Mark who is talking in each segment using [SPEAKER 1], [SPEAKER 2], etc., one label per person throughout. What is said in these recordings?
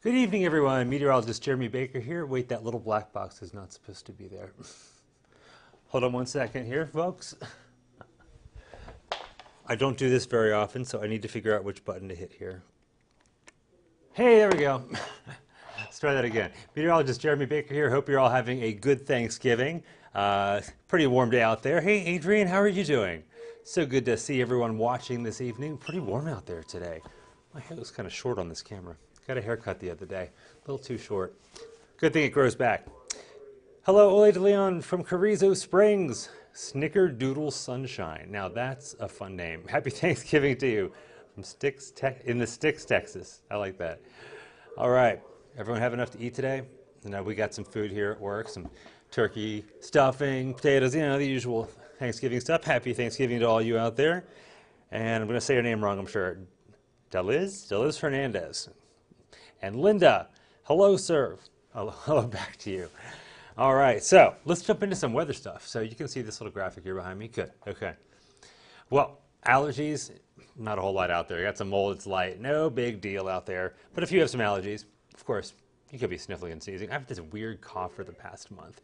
[SPEAKER 1] Good evening, everyone. Meteorologist Jeremy Baker here. Wait, that little black box is not supposed to be there. Hold on one second here, folks. I don't do this very often, so I need to figure out which button to hit here. Hey, there we go. Let's try that again. Meteorologist Jeremy Baker here. Hope you're all having a good Thanksgiving. Pretty warm day out there. Hey, Adrian, how are you doing? So good to see everyone watching this evening. Pretty warm out there today. My hair looks kind of short on this camera. Got a haircut the other day. A little too short. Good thing it grows back. Hello, Ole de Leon from Carrizo Springs. Snickerdoodle Sunshine. Now that's a fun name. Happy Thanksgiving to you from in the Sticks, Texas. I like that. All right. Everyone have enough to eat today? Now we got some food here at work. Some turkey, stuffing, potatoes, you know, the usual Thanksgiving stuff. Happy Thanksgiving to all you out there. And I'm going to say your name wrong, I'm sure. Deliz Hernandez. And Linda, hello, sir. Hello back to you. All right, so let's jump into some weather stuff. So you can see this little graphic here behind me. Good, okay. Well, allergies, not a whole lot out there. You got some mold, it's light, no big deal out there. But if you have some allergies, of course, you could be sniffling and sneezing. I've had this weird cough for the past month.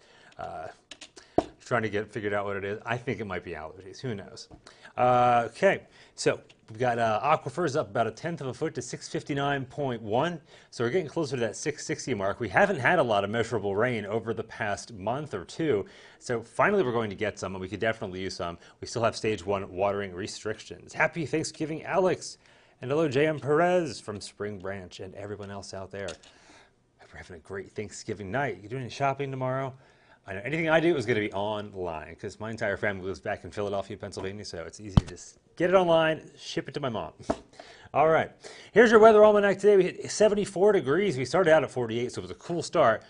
[SPEAKER 1] Trying to get figured out what it is. I think it might be allergies. Who knows? Okay, so we've got aquifers up about 1/10 of a foot to 659.1. So we're getting closer to that 660 mark. We haven't had a lot of measurable rain over the past month or two. So finally we're going to get some, and we could definitely use some. We still have stage 1 watering restrictions. Happy Thanksgiving, Alex. And hello, J.M. Perez from Spring Branch and everyone else out there. Hope you're having a great Thanksgiving night. You doing any shopping tomorrow? I know anything I do is going to be online because my entire family lives back in Philadelphia, Pennsylvania, so it's easy to just get it online, ship it to my mom. All right, here's your weather almanac today. We hit 74 degrees. We started out at 48, so it was a cool start.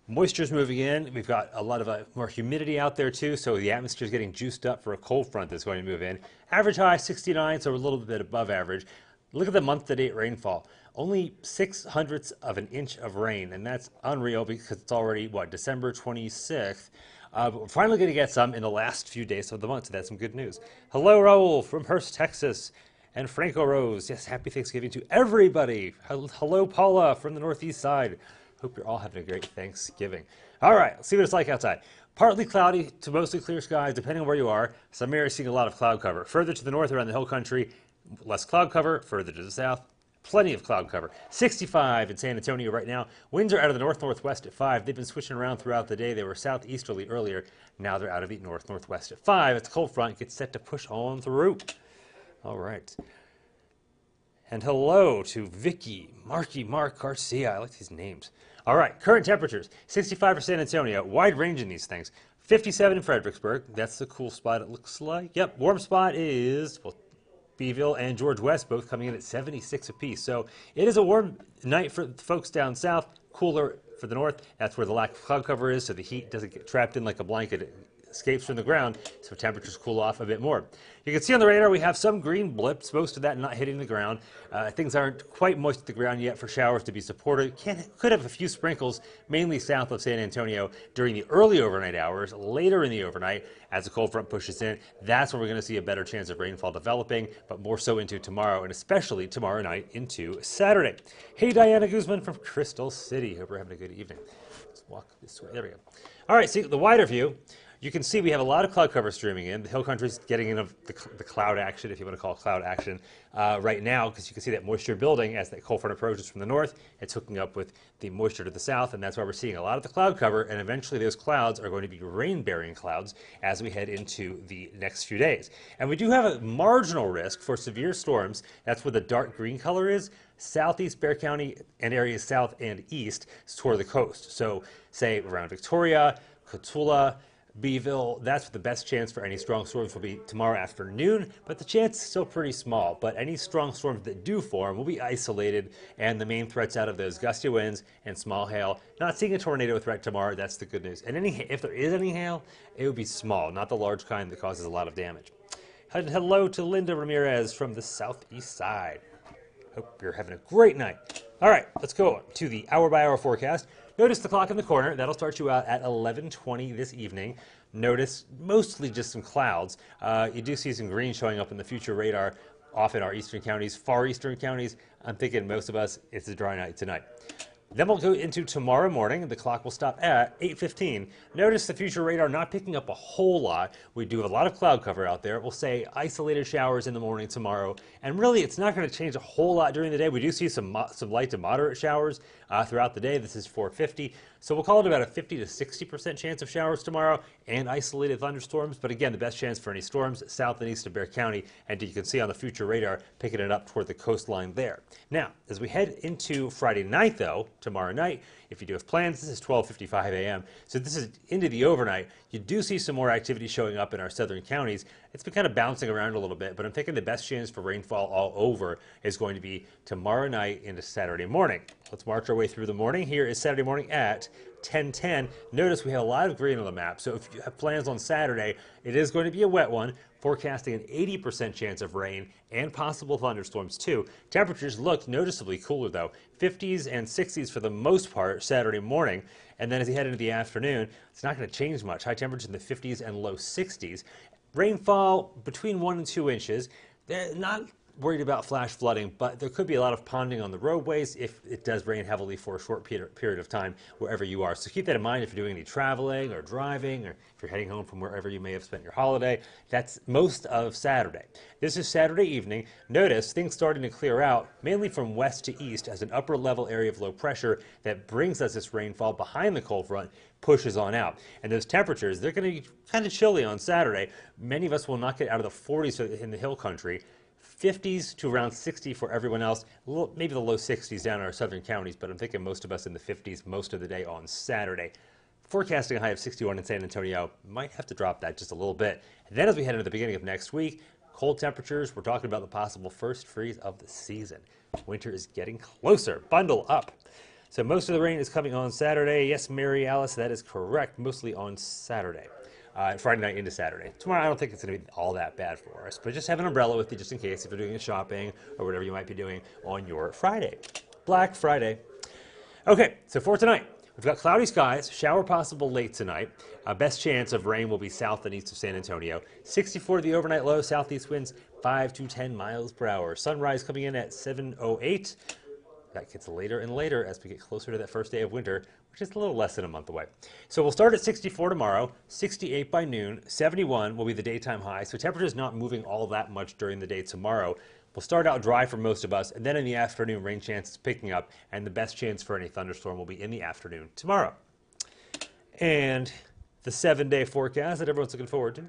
[SPEAKER 1] Moisture's moving in. We've got a lot of more humidity out there too, so the atmosphere's getting juiced up for a cold front that's going to move in. Average high 69, so a little bit above average. Look at the month-to-date rainfall. Only 0.06 of an inch of rain, and that's unreal because it's already, what, December 26th. But we're finally going to get some in the last few days of the month, so that's some good news. Hello, Raul from Hearst, Texas, and Franco Rose. Yes, happy Thanksgiving to everybody. Hello, Paula from the Northeast side. Hope you're all having a great Thanksgiving. All right, let's see what it's like outside. Partly cloudy to mostly clear skies, depending on where you are. Some areas seeing a lot of cloud cover. Further to the north around the hill country, less cloud cover. Further to the south, plenty of cloud cover. 65 in San Antonio right now. Winds are out of the north-northwest at 5. They've been switching around throughout the day. They were southeasterly earlier. Now they're out of the north-northwest at 5. It's a cold front. Gets set to push on through. All right. And hello to Vicky, Mark Garcia. I like these names. All right. Current temperatures. 65 for San Antonio. Wide range in these things. 57 in Fredericksburg. That's the cool spot it looks like. Yep. Warm spot is, well, Beeville and George West both coming in at 76 apiece. So it is a warm night for folks down south, cooler for the north. That's where the lack of cloud cover is, so the heat doesn't get trapped in like a blanket. It escapes from the ground, so temperatures cool off a bit more. You can see on the radar we have some green blips, most of that not hitting the ground. Things aren't quite moist at the ground yet for showers to be supported. Could have a few sprinkles, mainly south of San Antonio during the early overnight hours. Later in the overnight, as the cold front pushes in, that's when we're going to see a better chance of rainfall developing, but more so into tomorrow, and especially tomorrow night into Saturday. Hey, Diana Guzman from Crystal City. Hope you're having a good evening. Let's walk this way. There we go. All right, see the wider view. You can see we have a lot of cloud cover streaming in. The hill country's getting in the cloud action, if you want to call it cloud action, right now, because you can see that moisture building as that cold front approaches from the north. It's hooking up with the moisture to the south, and that's why we're seeing a lot of the cloud cover, and eventually those clouds are going to be rain-bearing clouds as we head into the next few days. And we do have a marginal risk for severe storms. That's where the dark green color is. Southeast Bexar County and areas south and east toward the coast. So say around Victoria, Cotulla, Beeville, that's the best chance for any strong storms will be tomorrow afternoon, but the chance is still pretty small. But any strong storms that do form will be isolated, and the main threats out of those gusty winds and small hail. Not seeing a tornado threat tomorrow, that's the good news. And if there is any hail, it would be small, not the large kind that causes a lot of damage. Hello to Linda Ramirez from the southeast side. Hope you're having a great night. All right, let's go to the hour-by-hour forecast. Notice the clock in the corner. That'll start you out at 11:20 this evening. Notice mostly just some clouds. You do see some green showing up in the future radar off in our eastern counties, far eastern counties. I'm thinking most of us, it's a dry night tonight. Then we'll go into tomorrow morning. The clock will stop at 8:15. Notice the future radar not picking up a whole lot. We do have a lot of cloud cover out there. We'll say isolated showers in the morning tomorrow. And really, it's not going to change a whole lot during the day. We do see some light to moderate showers throughout the day. This is 4:50. So we'll call it about a 50 to 60% chance of showers tomorrow and isolated thunderstorms. But again, the best chance for any storms south and east of Bexar County. And you can see on the future radar picking it up toward the coastline there. Now, as we head into Friday night, though, tomorrow night, if you do have plans, this is 12:55 a.m. So this is into the overnight. You do see some more activity showing up in our southern counties. It's been kind of bouncing around a little bit, but I'm thinking the best chance for rainfall all over is going to be tomorrow night into Saturday morning. Let's march our way through the morning. Here is Saturday morning at 10:10. Notice we have a lot of green on the map, so if you have plans on Saturday, it is going to be a wet one, forecasting an 80% chance of rain and possible thunderstorms too. Temperatures look noticeably cooler though, 50s and 60s for the most part Saturday morning, and then as you head into the afternoon, it's not going to change much. High temperatures in the 50s and low 60s. Rainfall between 1 and 2 inches. They're not worried about flash flooding, but there could be a lot of ponding on the roadways if it does rain heavily for a short period of time wherever you are. So keep that in mind if you're doing any traveling or driving, or if you're heading home from wherever you may have spent your holiday. That's most of Saturday. This is Saturday evening. Notice things starting to clear out, mainly from west to east, as an upper level area of low pressure that brings us this rainfall behind the cold front pushes on out. And those temperatures, they're going to be kind of chilly on Saturday. Many of us will not get out of the 40s in the hill country. 50s to around 60 for everyone else, maybe the low 60s down in our southern counties, but I'm thinking most of us in the 50s most of the day on Saturday. Forecasting a high of 61 in San Antonio. Might have to drop that just a little bit. And then as we head into the beginning of next week, cold temperatures, we're talking about the possible first freeze of the season. Winter is getting closer. Bundle up. So most of the rain is coming on Saturday. Yes, Mary Alice, that is correct. Mostly on Saturday. Friday night into Saturday. Tomorrow, I don't think it's going to be all that bad for us, but just have an umbrella with you just in case if you're doing shopping or whatever you might be doing on your Friday. Black Friday. Okay, so for tonight, we've got cloudy skies, shower possible late tonight. Best chance of rain will be south and east of San Antonio. 64 the overnight low, southeast winds 5 to 10 miles per hour. Sunrise coming in at 7:08. That gets later and later as we get closer to that first day of winter, which is a little less than a month away. So we'll start at 64 tomorrow, 68 by noon, 71 will be the daytime high. So temperatures not moving all that much during the day tomorrow. We'll start out dry for most of us, and then in the afternoon, rain chances picking up, and the best chance for any thunderstorm will be in the afternoon tomorrow. And the 7-day forecast that everyone's looking forward to.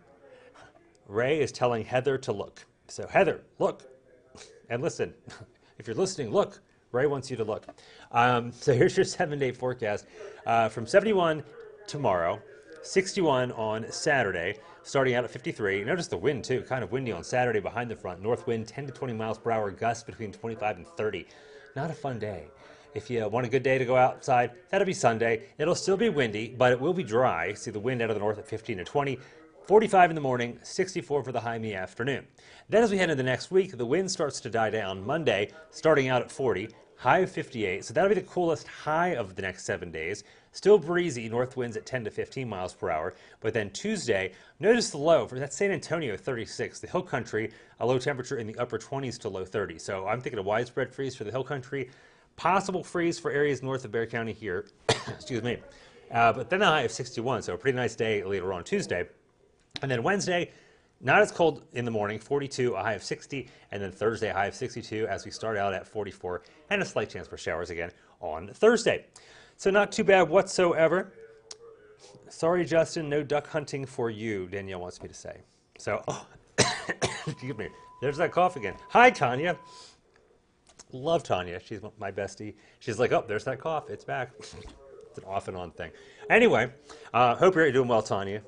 [SPEAKER 1] Ray is telling Heather to look. So Heather, look and listen. If you're listening, look. Ray wants you to look. So here's your 7-day forecast. From 71 tomorrow, 61 on Saturday, starting out at 53. Notice the wind too, kind of windy on Saturday behind the front. North wind 10 to 20 miles per hour, gusts between 25 and 30. Not a fun day. If you want a good day to go outside, that'll be Sunday. It'll still be windy, but it will be dry. See the wind out of the north at 15 to 20. 45 in the morning, 64 for the high in the afternoon. Then as we head into the next week, the wind starts to die down. Monday, starting out at 40. High of 58, so that'll be the coolest high of the next 7 days. Still breezy, north winds at 10 to 15 miles per hour. But then Tuesday, notice the low for that San Antonio 36. The hill country, a low temperature in the upper 20s to low 30s. So I'm thinking a widespread freeze for the hill country. Possible freeze for areas north of Bexar County here. Excuse me. But then a high of 61, so a pretty nice day later on Tuesday. And then Wednesday, not as cold in the morning, 42, a high of 60, and then Thursday, a high of 62 as we start out at 44, and a slight chance for showers again on Thursday. So not too bad whatsoever. Sorry, Justin, no duck hunting for you, Danielle wants me to say. So, excuse me, there's that cough again. Hi, Tanya. Love Tanya. She's my bestie. She's like, oh, there's that cough. It's back. It's an off and on thing. Anyway, hope you're doing well, Tanya.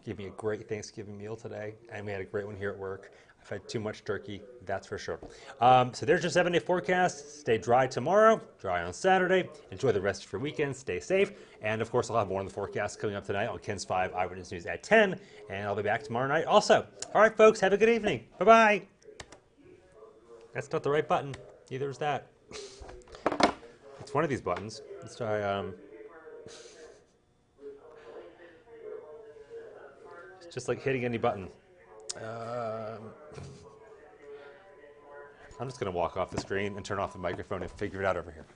[SPEAKER 1] Gave me a great Thanksgiving meal today, and we had a great one here at work. I've had too much turkey, that's for sure. So there's your 7-day forecast. Stay dry tomorrow, dry on Saturday. Enjoy the rest of your weekend. Stay safe. And, of course, I'll have more on the forecast coming up tonight on Ken's 5 Eyewitness News at 10. And I'll be back tomorrow night also. All right, folks, have a good evening. Bye-bye. That's not the right button. Neither is that. It's one of these buttons. Let's try... It's just like hitting any button. I'm just going to walk off the screen and turn off the microphone and figure it out over here.